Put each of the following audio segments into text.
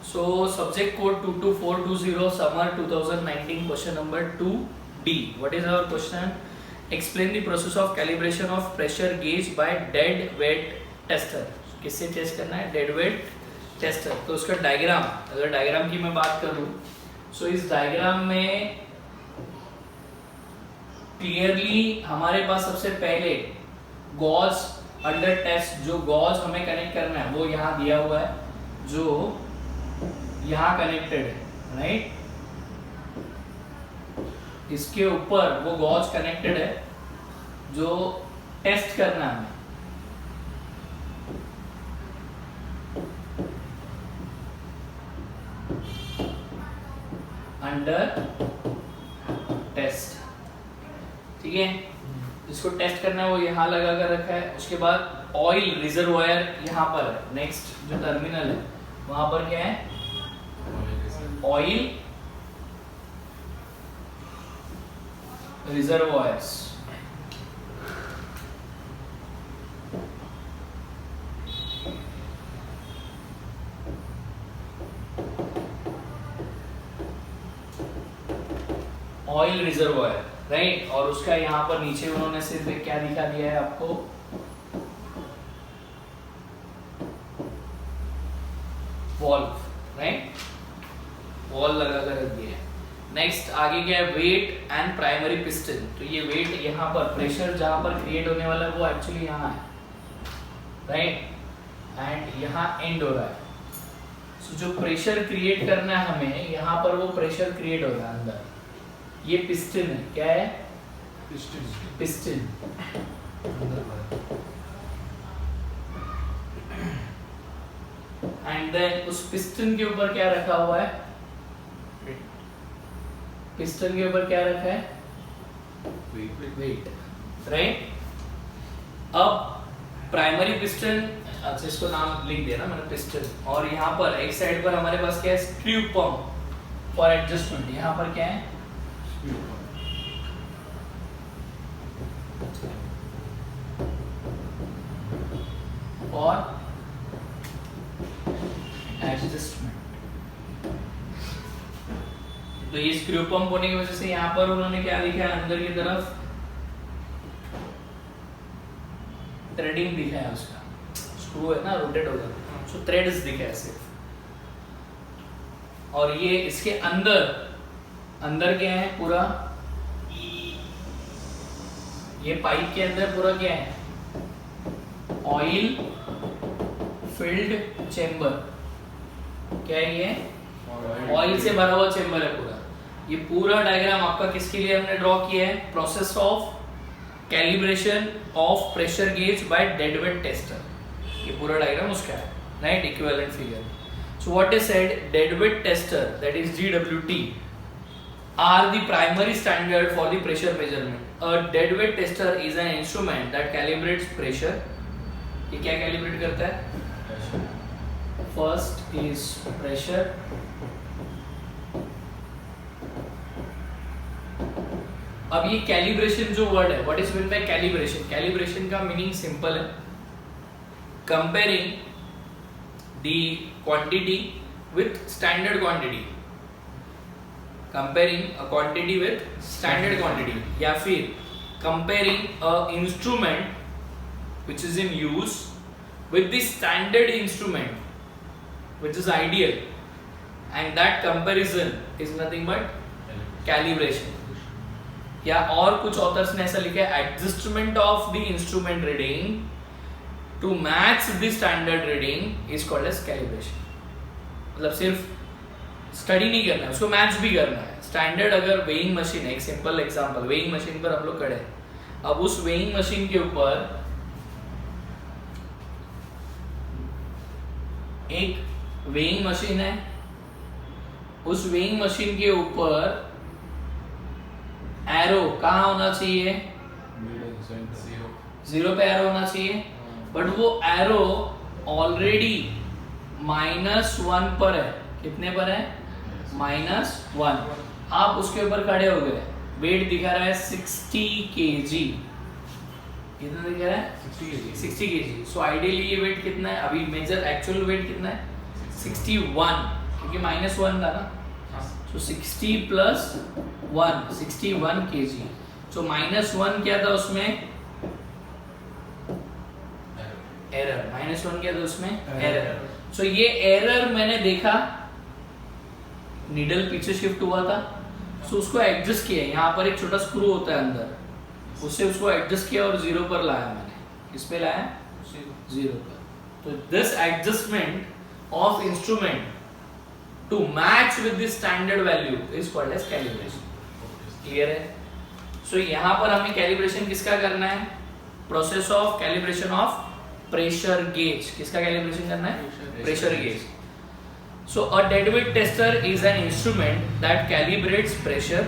So subject code 22420 summer 2019 question number 2D. What is our question? Explain the process of calibration of pressure gauge by dead weight tester. किससे test करना है? Dead weight tester. तो उसका diagram, अगर diagram की मैं बात करूं, सो इस डायग्राम में क्लियरली हमारे पास सबसे पहले गॉज अंडर टेस्ट, जो गॉज हमें कनेक्ट करना है वो यहाँ दिया हुआ है, जो यहाँ कनेक्टेड है, राइट. इसके ऊपर वो गॉज कनेक्टेड है जो टेस्ट करना है हमें. अंडर टेस्ट, ठीक है. जिसको टेस्ट करना है वो यहाँ लगा कर रखा है. उसके बाद ऑयल रिजर्वायर यहाँ पर है. नेक्स्ट जो टर्मिनल है वहां पर क्या है? Oil reservoirs. Oil reservoir, right. और उसका यहाँ पर नीचे उन्होंने सिर्फ क्या दिखा दिया है आपको? Valve, right. वॉल लगा कर रख दिया है. नेक्स्ट आगे क्या है? Weight and primary piston. तो ये वेट यहाँ पर, प्रेशर जहां पर क्रिएट होने वाला है वो एक्चुअली यहाँ है, राइट. एंड यहाँ एंड हो रहा है. सो जो प्रेशर क्रिएट करना है हमें, यहाँ पर वो प्रेशर क्रिएट हो रहा है अंदर. ये पिस्टन है. क्या है? पिस्टन. एंड देन उस पिस्टन के ऊपर क्या रखा हुआ है? पिस्टन के ऊपर क्या रखा है? Weight, right. अब प्राइमरी पिस्टन, अच्छा इसको नाम लिख दिया ना मैंने, पिस्टन. और यहाँ पर एक साइड पर हमारे पास क्या है? Screw pump for adjustment. यहाँ पर क्या है? और एडजस्टमेंट. तो ये स्क्रू पंप होने की वजह से यहाँ पर उन्होंने क्या लिखा है? अंदर की तरफ थ्रेडिंग दिखा है. उसका स्क्रू है ना, रोटेट होगा, सो थ्रेड्स दिखा है सिर्फ. और ये इसके अंदर क्या है? पूरा ये पाइप के अंदर पूरा क्या है? Oil field chamber. क्या है ये? ऑयल से भरा हुआ चेंबर है पूरा. ये पूरा डायग्राम आपका किसके लिए हमने ड्रॉ किया है? Process of calibration of pressure gauge by dead weight tester. ये पूरा डायग्राम उसका है, right. Equivalent figure. So what is said? Dead weight tester, that is DWT, are the primary standard for the pressure measurement. A dead weight tester is an instrument that calibrates pressure. ये क्या calibrate करता है? First is pressure. अब ये calibration जो word है, what is meant by calibration? Calibration का meaning simple है, comparing the quantity with standard quantity. Comparing a quantity with standard quantity, या फिर comparing a instrument which is in use with the standard instrument which is ideal, and that comparison is nothing but calibration. या और कुछ authors ने ऐसा लिखा है, adjustment of the instrument reading to match the standard reading is called as calibration. मतलब सिर्फ study नहीं करना है, उसको मैच भी करना है. स्टैंडर्ड अगर वेइंग मशीन है, एक सिंपल एग्जांपल, वेइंग मशीन पर हम लोग खड़े हैं. अब उस वेइंग मशीन के ऊपर एक वेइंग मशीन है. उस वेइंग मशीन के ऊपर एरो कहाँ होना चाहिए? 0 पे एरो होना चाहिए. बट वो एरो ऑलरेडी -1 पर है. कितने पर है? -1. आप उसके ऊपर खड़े हो गए, वेट दिखा रहा है 60 kg. कितना दिखा रहा है? 60 kg. सो आइडियली ये वेट कितना है? अभी मेजर एक्चुअल वेट कितना है? 61. क्योंकि -1 था ना। सो 60 प्लस 1 61 kg। सो -1 क्या था उसमें? एरर। -1 क्या था उसमें? एरर। सो ये एरर मैंने देखा, नीडल पीछे शिफ्ट हुआ था, सो उसको एडजस्ट किया। यहाँ पर एक छोटा स्क्रू होता है अंदर, उससे उसको एडजस्ट किया और 0 पर लाया मैंने। किस पे लाया? 0 पर। तो this adjustment of instrument to match with the standard value is called as calibration. Clear है? सो यहाँ पर हमें कैलिब्रेशन किसका करना है? Process of calibration of pressure gauge. किसका कैलिब्रेशन करना है? Pressure gauge. So a deadweight tester is an instrument that calibrates pressure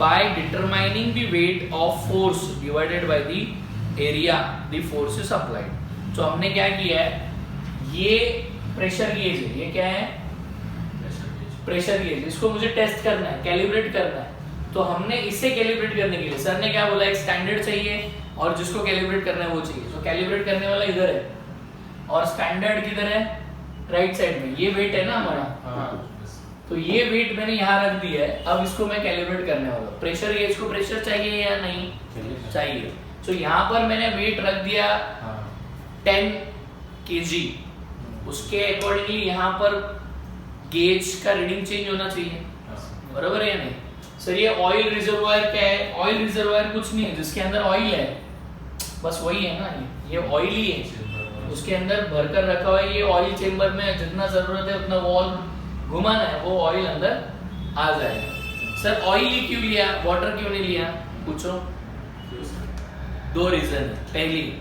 by determining the weight of force divided by the area the force is applied. So हमने क्या किया है? ये pressure gauge है। ये क्या है? Pressure gauge. इसको मुझे टेस्ट करना है, कैलिब्रेट करना है। तो हमने इसे कैलिब्रेट करने के लिए सर ने क्या बोला? एक स्टैंडर्ड चाहिए और जिसको कैलिब्रेट करना है वो चाहिए। तो कैलिब्रेट करने वाला इधर है और स्टैंडर्ड किधर है? राइट साइड में। ये वेट है ना हमारा, तो ये वेट मैंने यहाँ रख दिया है। अब इसको मैं कैलिब्रेट करने वाला हूँ। प्रेशर गेज को प्रेशर चाहिए या नहीं चाहिए? तो यहाँ पर मैंने वेट रख दिया 10 kg। उसके अकॉर्डिंगली यहाँ पर गेज का रीडिंग चेंज होना चाहिए, बराबर है या नहीं? सर ये ऑयल रिजर्वायर क्या है? ऑयल रिजर्वायर कुछ नहीं है, जिसके अंदर ऑयल है, बस वही है ना। ये ऑयल ही है, उसके अंदर भरकर रखा हुआ है। ये ऑयल चेंबर में जितना जरूरत है उतना वॉल घुमाना है, वो ऑयल अंदर आ जाएगा। सर ऑयल ही क्यों लिया, वाटर क्यों नहीं लिया? पूछो। 2 रीजन है। पहली,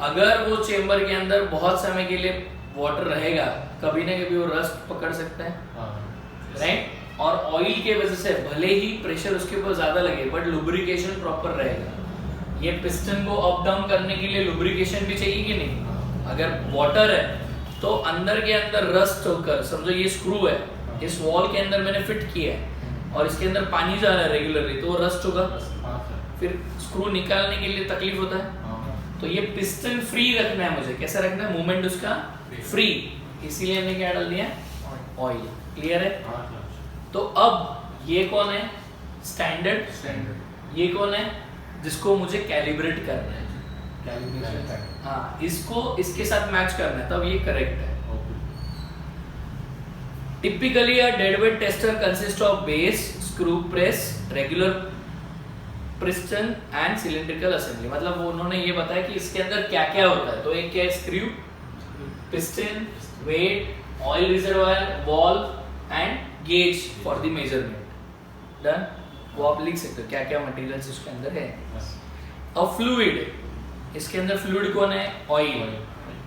अगर वो चेंबर के अंदर बहुत समय के लिए वाटर रहेगा, कभी ना कभी वो रस्ट पकड़ सकता है, राइट? और ऑयल के वजह से भले ही प्रेशर उसके ऊपर ज्यादा लगे बट लुब्रिकेशन प्रॉपर रहेगा। ये पिस्टन को अप डाउन करने के लिए लुब्रिकेशन भी चाहिए कि नहीं? अगर वाटर है तो अंदर के अंदर रस्ट होकर, समझो ये स्क्रू है, इस वॉल के अंदर मैंने फिट किया है और इसके अंदर पानी जा रहा है रेगुलरली, तो वो रस्ट होगा, फिर स्क्रू निकालने के लिए तकलीफ होता है। तो ये पिस्टन फ्री रखना है मुझे। कैसा रखना है? मूवमेंट उसका फ्री, इसीलिए हमने क्या डाल दिया? ऑयल। क्लियर है? तो अब ये कौन है? स्टैंडर्ड। ये कौन है? जिसको मुझे कैलिब्रेट करना है। हाँ, इसको इसके साथ मैच करना है, तब ये करेक्ट है। Typically a deadweight tester consist of base, screw press, regular piston and cylindrical assembly. मतलब उन्होंने ये बताया कि इसके अंदर क्या क्या होता है। तो एक क्या है? Screw, piston, weight, oil reservoir, valve and gauge for the measurement. Done? वो आप लिख सकते हो क्या क्या मटेरियल्स इसके अंदर है। अ फ्लूइड, इसके अंदर फ्लूइड कौन है? Oil.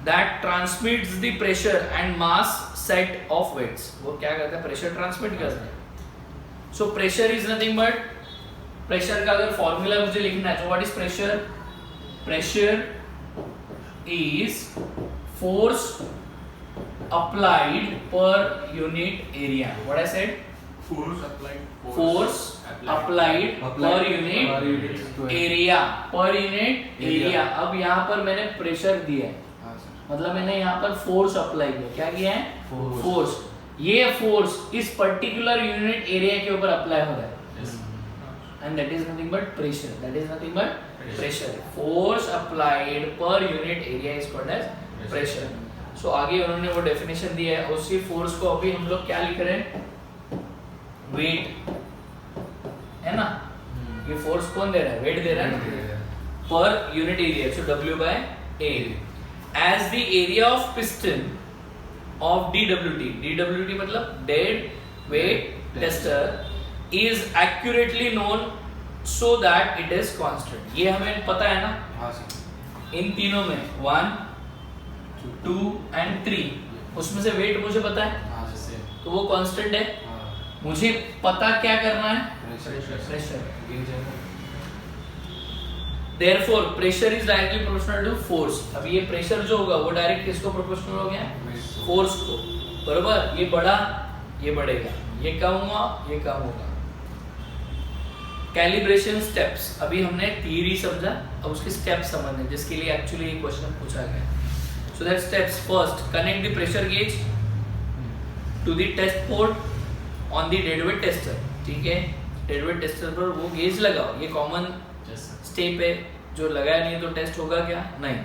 That transmits the pressure and mass set of weights. वो क्या करता है? प्रेशर ट्रांसमिट करता है। So pressure is nothing but, pressure का अगर फॉर्मूला मुझे लिखना है तो what is pressure? Pressure is force applied per unit area. What I said? Force applied per unit area. Per unit area. अब यहाँ पर मैंने प्रेशर दिया है, मतलब मैंने यहाँ पर फोर्स अप्लाई किया। क्या किया है? फोर्स। ये फोर्स इस पर्टिकुलर यूनिट एरिया के ऊपर अप्लाई हो रहा है, and that is nothing but pressure. That is nothing but pressure. Force applied per unit area is called as pressure. So आगे उन्होंने वो डेफिनेशन दिया है। उसी फोर्स को अभी हम लोग क्या लिख रहे हैं? वेट, है ना? ये फोर्स कौन दे रहा है? वेट दे रहा है ना, per unit area. So W by A. As the area of piston of DWT मतलब dead weight tester is accurately known so that it is constant. ये हमें पता है ना? इन तीनों में 1, 2 and 3, उसमें से वेट मुझे पता है, तो वो कांस्टेंट है। मुझे पता क्या करना है? Pressure. Therefore pressure is directly proportional to force. अब ये प्रेशर जो होगा वो डायरेक्ट किसको प्रोपोर्शनल हो गया? फोर्स को, बराबर। ये बढ़ा, ये बढ़ेगा, ये कम हुआ, ये कम होगा। कैलिब्रेशन स्टेप्स, अभी हमने थियरी समझा, अब उसके स्टेप्स समझने जिसके लिए एक्चुअली ये क्वेश्चन पूछा गया। So that steps, first connect the pressure gauge, to the test port on the dead weight tester, ठीक है। डेड वेट टेस्टर पर वो गेज लगाओ, ये कॉमन स्टेप है, जो लगाया नहीं तो टेस्ट होगा क्या, नहीं।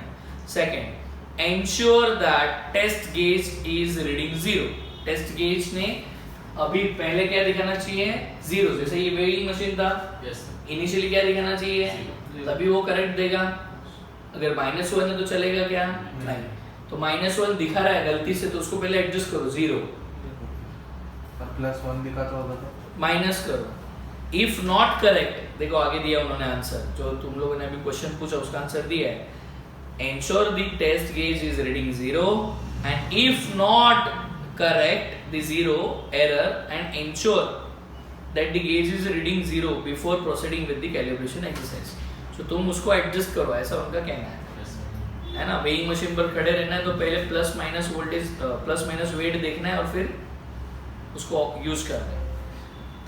Second, ensure that test gauge is reading 0। Test gauge ने अभी पहले क्या दिखाना चाहिए, 0, जैसे ये वेइंग मशीन था, इनिशियली क्या दिखाना चाहिए, तभी वो करेक्ट देगा। अगर -1 है तो चलेगा क्या, नहीं। तो -1 दिखा रहा है गलती से, तो उसको पहले एडजस्ट करो 0, +1 दिखाता होगा तो माइनस करो। इफ नॉट करेक्ट, देखो आगे दिया उन्होंने आंसर, जो तुम लोगों ने अभी क्वेश्चन पूछा उसका आंसर दिया है। Ensure the test gauge is reading 0 and if not correct the 0 error and ensure that the gauge is reading 0 before proceeding with the calibration exercise. तो तुम उसको एडजस्ट करो, ऐसा उनका कहना है ना। वेइंग मशीन पर खड़े रहना है तो पहले plus minus voltage, plus minus weight देखना है और फिर उसको यूज करना है।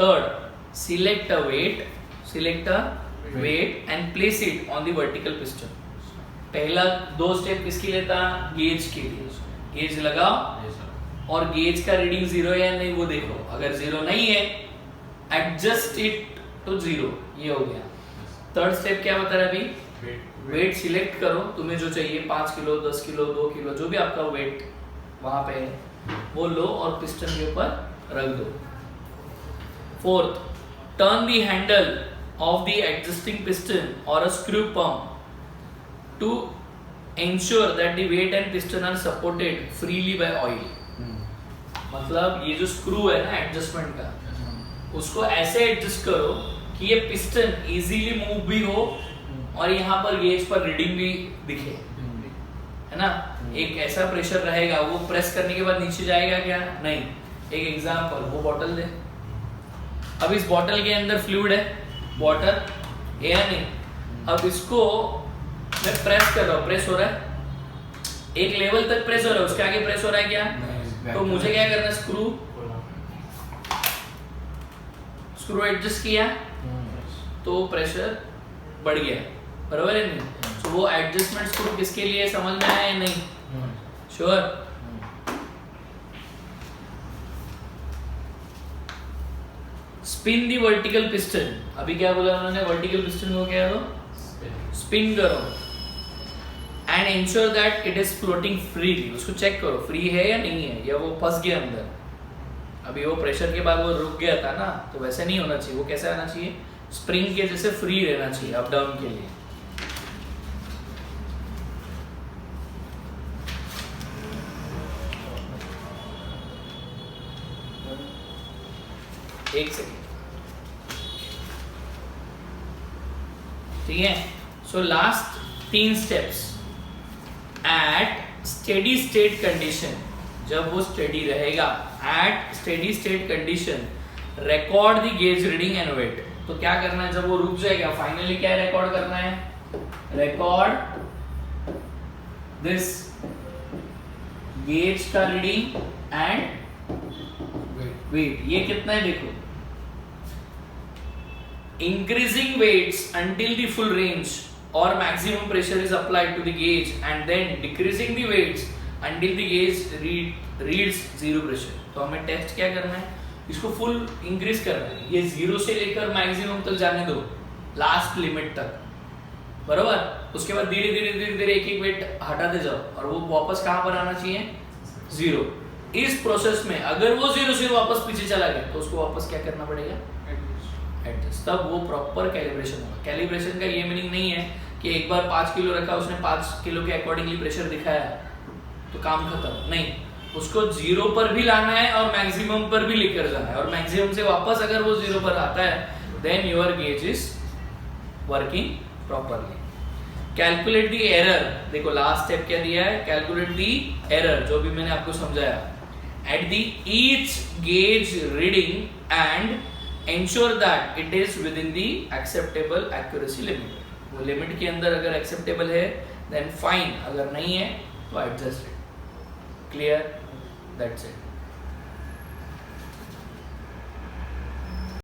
Third, select a weight and place it on the vertical piston। पहला 2 स्टेप किसके लिए था, गेज के लिए। गेज लगाओ और गेज का रीडिंग 0 है या नहीं वो देखो, अगर 0 नहीं है एडजस्ट इट टू 0, ये हो गया। थर्ड स्टेप क्या बता रहा है अभी, वेट सिलेक्ट करो, तुम्हें जो चाहिए 5 किलो 10 किलो 2 किलो जो भी आपका वेट वहां पे है वो लो और पिस्टन के ऊपर रख दो। Fourth, turn the handle of the existing piston or a screw pump to ensure that the weight and piston are supported freely by oil। मतलब ये जो स्क्रू है ना एडजस्टमेंट का, उसको ऐसे एडजस्ट करो कि ये पिस्टन इजीली मूव भी हो और यहाँ पर गेज पर रीडिंग भी दिखे, है ना। एक ऐसा प्रेशर रहेगा, वो प्रेस करने के बाद नीचे जाएगा क्या, नहीं। एक एग्जांपल, वो बॉटल दे, अब इस बॉटल के अंदर फ्लूइड है, वाटर है या नहीं। अब इसको मैं प्रेस कर रहा हूँ, प्रेस हो रहा है, एक लेवल तक प्रेस हो रहा है, उसके आगे प्रेस हो रहा है क्या, तो मुझे क्या करना है, स्क्रू एडजस्ट किया तो प्रेशर बढ़ गया, बराबर है नहीं। तो वो एडजस्टमेंट स्क्रू किसके लिए, समझ में आया या नहीं, श्योर। स्पिन दी वर्टिकल पिस्टन, अभी क्या बोला उन्होंने, वर्टिकल पिस्टन को क्या करो, स्पिन करो and ensure that it is floating freely. उसको चेक करो फ्री है या नहीं है, या वो फंस गया अंदर। अभी वो प्रेशर के बाद वो रुक गया था ना, तो वैसे नहीं होना चाहिए, वो कैसे आना चाहिए, स्प्रिंग के जैसे फ्री रहना चाहिए अप डाउन के लिए। एक सेकेंड, ठीक है। So last 3 steps, at steady state condition, जब वो स्टेडी रहेगा, at steady state condition record the gauge reading and weight. तो क्या करना है, जब वो रुक जाएगा फाइनली क्या रिकॉर्ड करना है, रिकॉर्ड दिस गेज का रीडिंग एंड वेट। ये कितना है देखो, increasing weights until the full range or maximum pressure is applied to the gauge and then decreasing the weights until the gauge reads 0 pressure। तो हमें test क्या करना है, इसको फुल इंक्रीज करना है, ये 0 से लेकर मैक्सिमम तक जाने दो, लास्ट लिमिट तक, बराबर। उसके बाद धीरे धीरे धीरे धीरे एक एक वेट हटाते जाओ और वो वापस कहाँ पर आना चाहिए, 0। इस प्रोसेस में अगर वो 0 से वापस पीछे चला गया तो उसको वापस क्या करना पड़ेगा, एडजस्ट, तब वो प्रॉपर कैलिब्रेशन होगा। कैलिब्रेशन का ये मीनिंग नहीं है कि एक बार 5 किलो रखा, उसने 5 किलो के अकॉर्डिंगली प्रेशर दिखाया तो काम खत्म, नहीं। उसको 0 पर भी लाना है और मैक्सिमम पर भी लेकर जाना है, और मैक्सिमम से वापस अगर वो 0 पर आता है then your gauge is working properly. Calculate the error, देखो लास्ट स्टेप क्या दिया है, कैलकुलेट द एरर, जो भी मैंने आपको समझाया, at the each gauge reading and ensure that it is within the acceptable accuracy limit। वो लिमिट के अंदर अगर acceptable है then fine, अगर नहीं है तो adjust it। Clear? That's it।